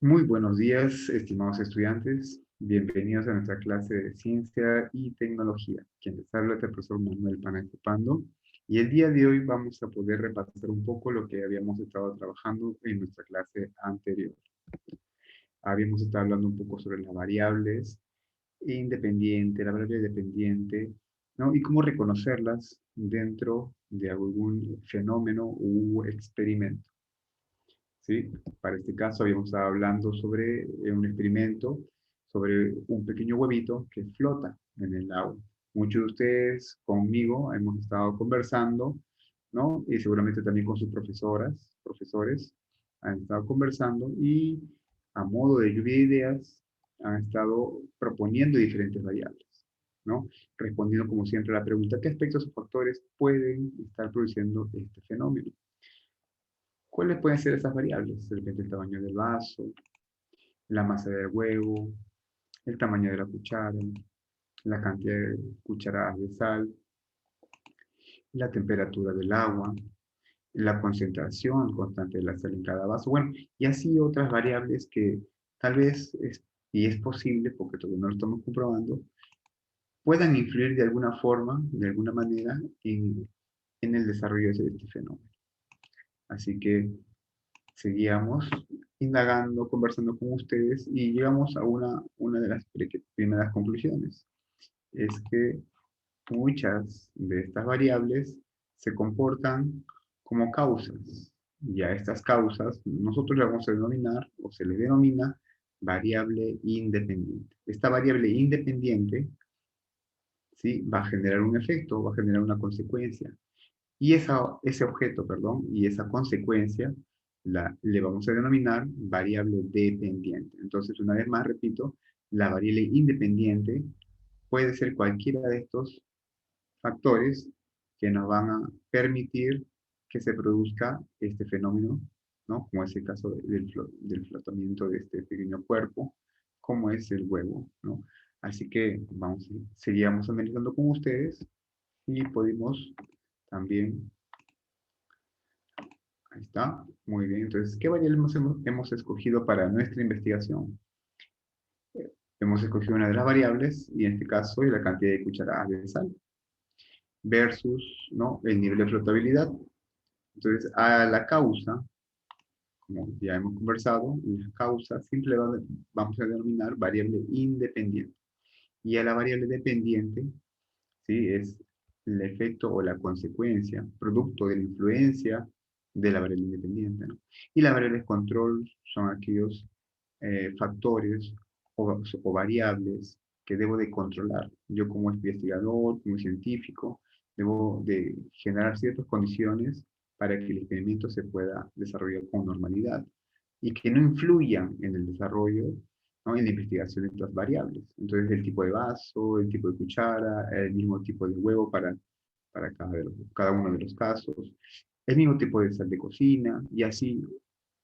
Muy buenos días, estimados estudiantes. Bienvenidos a nuestra clase de Ciencia y Tecnología. Quien les habla es el profesor Manuel Panacopando. Y el día de hoy vamos a poder repasar un poco lo que habíamos estado trabajando en nuestra clase anterior. Habíamos estado hablando un poco sobre las variables independiente, la variable dependiente, ¿no? Y cómo reconocerlas dentro de algún fenómeno u experimento. ¿Sí? Para este caso habíamos estado hablando sobre un experimento, sobre un pequeño huevito que flota en el agua. Muchos de ustedes conmigo hemos estado conversando, ¿no? Y seguramente también con sus profesores, han estado conversando y a modo de lluvia de ideas han estado proponiendo diferentes variables, ¿no? Respondiendo como siempre a la pregunta, ¿qué aspectos o factores pueden estar produciendo este fenómeno? ¿Cuáles pueden ser esas variables? De repente el tamaño del vaso, la masa del huevo, el tamaño de la cuchara, la cantidad de cucharadas de sal, la temperatura del agua, la concentración constante de la sal en cada vaso. Bueno, y así otras variables que tal vez, y es posible, porque todavía no lo estamos comprobando, puedan influir de alguna forma, de alguna manera, en el desarrollo de este fenómeno. Así que seguíamos indagando, conversando con ustedes y llegamos a una de las primeras conclusiones. Es que muchas de estas variables se comportan como causas. Y a estas causas nosotros le vamos a denominar o se le denomina variable independiente. Esta variable independiente, ¿sí? Va a generar un efecto, va a generar una consecuencia. Y ese objeto, perdón, y esa consecuencia le vamos a denominar variable dependiente. Entonces, una vez más, repito, la variable independiente puede ser cualquiera de estos factores que nos van a permitir que se produzca este fenómeno, ¿no? Como es el caso del flotamiento de este pequeño cuerpo, como es el huevo, ¿no? Así que seguíamos analizando con ustedes y pudimos también. Ahí está, muy bien. Entonces, ¿qué variable hemos escogido para nuestra investigación? Hemos escogido una de las variables, y en este caso es la cantidad de cucharadas de sal, versus, ¿no?, el nivel de flotabilidad. Entonces, a la causa, como ya hemos conversado, la causa siempre vamos a denominar variable independiente. Y a la variable dependiente, ¿sí?, es el efecto o la consecuencia, producto de la influencia de la variable independiente, ¿no? Y las variables control son aquellos factores o variables que debo de controlar. Yo como investigador, como científico, debo de generar ciertas condiciones para que el experimento se pueda desarrollar con normalidad y que no influyan en el desarrollo, ¿no?, en la investigación de estas variables. Entonces, el tipo de vaso, el tipo de cuchara, el mismo tipo de huevo para cada uno de los casos, el mismo tipo de sal de cocina, y así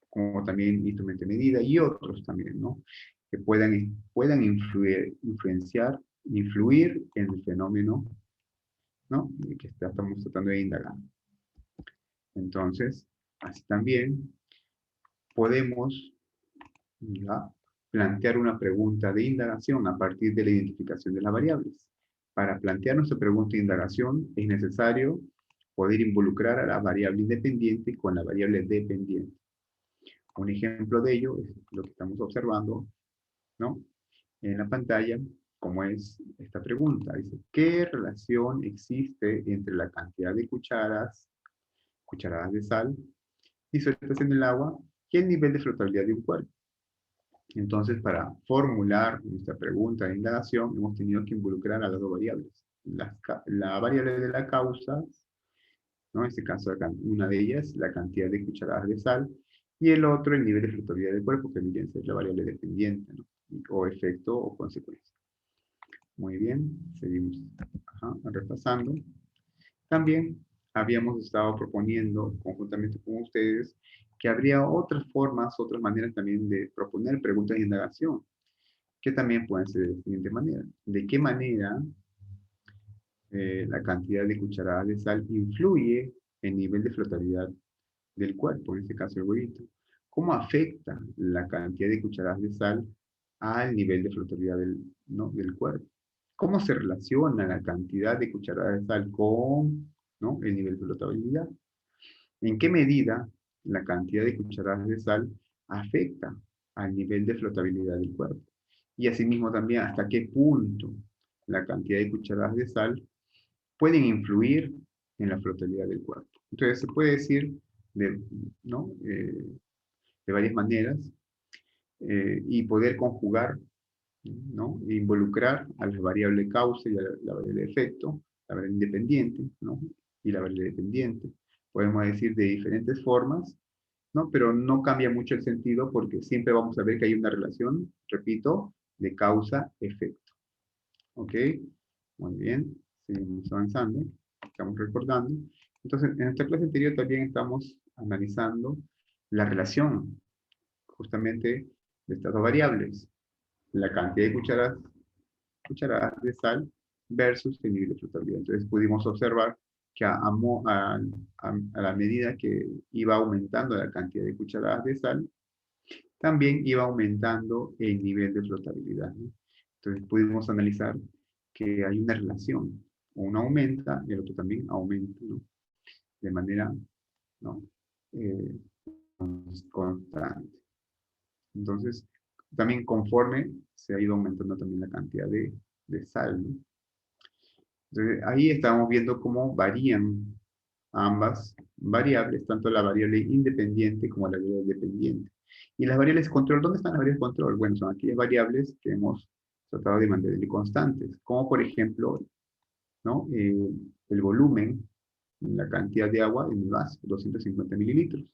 como también instrumento de medida y otros también, ¿no? Que puedan influir en el fenómeno, ¿no?, que estamos tratando de indagar. Entonces, así también podemos, ¿ya?, plantear una pregunta de indagación a partir de la identificación de las variables. Para plantear nuestra pregunta de indagación es necesario poder involucrar a la variable independiente con la variable dependiente. Un ejemplo de ello es lo que estamos observando, ¿no?, en la pantalla, como es esta pregunta. Dice, ¿qué relación existe entre la cantidad de cucharadas de sal disueltas en el agua y el nivel de flotabilidad de un cuerpo? Entonces, para formular nuestra pregunta de indagación, hemos tenido que involucrar a las dos variables. La variable de la causa, ¿no? En este caso, una de ellas, la cantidad de cucharadas de sal, y el otro, el nivel de flotabilidad del cuerpo, que viene a ser la variable dependiente, ¿no?, o efecto o consecuencia. Muy bien, seguimos repasando. También habíamos estado proponiendo, conjuntamente con ustedes, que habría otras formas, otras maneras también de proponer preguntas de indagación, que también pueden ser de la siguiente manera. ¿De qué manera la cantidad de cucharadas de sal influye en el nivel de flotabilidad del cuerpo, en este caso el huevito? cómo afecta la cantidad de cucharadas de sal al nivel de flotabilidad ¿no? del cuerpo. ¿Cómo se relaciona la cantidad de cucharadas de sal con, ¿no? el nivel de flotabilidad? ¿En qué medida la cantidad de cucharadas de sal afecta al nivel de flotabilidad del cuerpo? Y asimismo también hasta qué punto la cantidad de cucharadas de sal pueden influir en la flotabilidad del cuerpo. Entonces se puede decir de, ¿no? De varias maneras y poder conjugar, ¿no? E involucrar a la variable causa y a la variable efecto, la variable independiente, ¿no? Y la variable dependiente. Podemos decir de diferentes formas, ¿no? Pero no cambia mucho el sentido porque siempre vamos a ver que hay una relación, repito, de causa-efecto. ¿Ok? Muy bien. Seguimos avanzando. Estamos recordando. Entonces, en esta clase anterior también estamos analizando la relación justamente de estas dos variables. La cantidad de cucharadas de sal versus el nivel de flotabilidad. Entonces pudimos observar que a la medida que iba aumentando la cantidad de cucharadas de sal, también iba aumentando el nivel de flotabilidad, ¿no? Entonces pudimos analizar que hay una relación. Uno aumenta y el otro también aumenta, ¿no? De manera, ¿no? Eh, constante. Entonces, también conforme se ha ido aumentando también la cantidad de sal, ¿no? Entonces, ahí estamos viendo cómo varían ambas variables, tanto la variable independiente como la variable dependiente. Y las variables de control, ¿dónde están las variables de control? Bueno, son aquellas variables que hemos tratado de mantener constantes, como por ejemplo, ¿no? El volumen, la cantidad de agua en el vaso, 250 mililitros,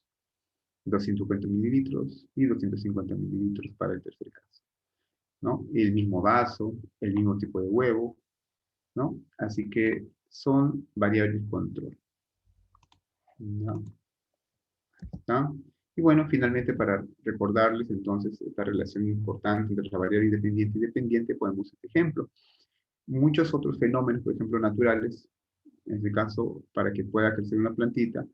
250 mililitros y 250 mililitros para el tercer caso, ¿no? El mismo vaso, el mismo tipo de huevo, ¿no? Así que son variables de control, ¿no? ¿Está? Y bueno, finalmente para recordarles entonces esta relación importante entre la variable independiente y dependiente, podemos este ejemplo. Muchos otros fenómenos, por ejemplo, naturales, en este caso, para que pueda crecer una plantita,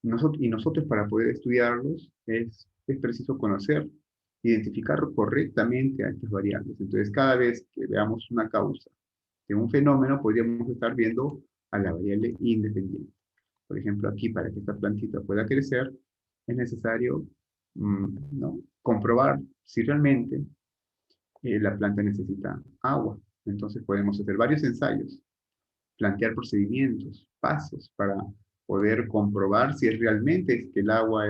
nosotros para poder estudiarlos es preciso conocer, identificar correctamente a estas variables. Entonces, cada vez que veamos una causa de un fenómeno, podríamos estar viendo a la variable independiente. Por ejemplo, aquí para que esta plantita pueda crecer, es necesario ¿no? comprobar si realmente la planta necesita agua. Entonces podemos hacer varios ensayos, plantear procedimientos, pasos para poder comprobar si es realmente que el agua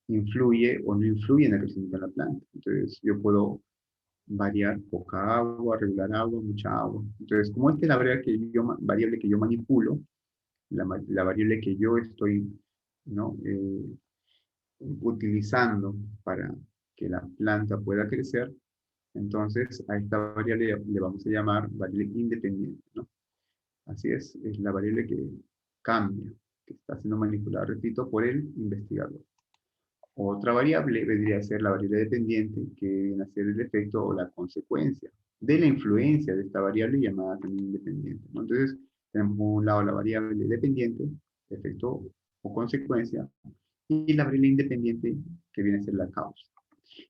influye o no influye en el crecimiento de la planta. Entonces yo puedo variar poca agua, regular agua, mucha agua. Entonces, como esta es la variable que yo manipulo, la variable que yo estoy, ¿no? Utilizando para que la planta pueda crecer, entonces a esta variable le vamos a llamar variable independiente, ¿no? Así es la variable que cambia, que está siendo manipulada, repito, por el investigador. Otra variable vendría a ser la variable dependiente, que viene a ser el efecto o la consecuencia de la influencia de esta variable llamada también independiente, ¿no? Entonces, tenemos por un lado la variable dependiente, efecto o consecuencia, y la variable independiente, que viene a ser la causa.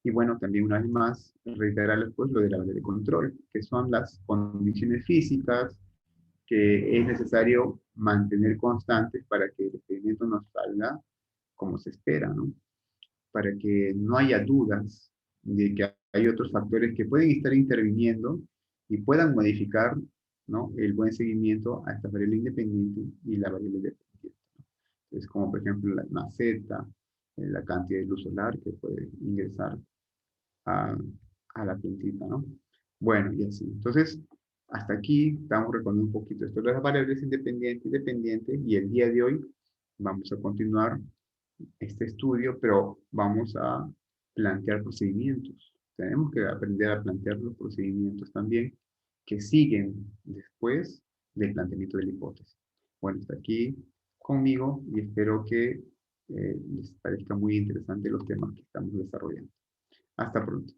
Y bueno, también una vez más, reiterar pues, lo de la variable de control, que son las condiciones físicas que es necesario mantener constantes para que el experimento nos salga como se espera, ¿no? Para que no haya dudas de que hay otros factores que pueden estar interviniendo y puedan modificar, ¿no? el buen seguimiento a esta variable independiente y la variable dependiente. Es como por ejemplo la maceta, la cantidad de luz solar que puede ingresar a, a la plantita, ¿no? Bueno, y así. Entonces, hasta aquí estamos recordando un poquito esto de las variables independientes y dependientes, y el día de hoy vamos a continuar este estudio, pero vamos a plantear procedimientos. Tenemos que aprender a plantear los procedimientos también que siguen después del planteamiento de la hipótesis. Bueno, hasta aquí conmigo y espero que les parezca muy interesante los temas que estamos desarrollando. Hasta pronto.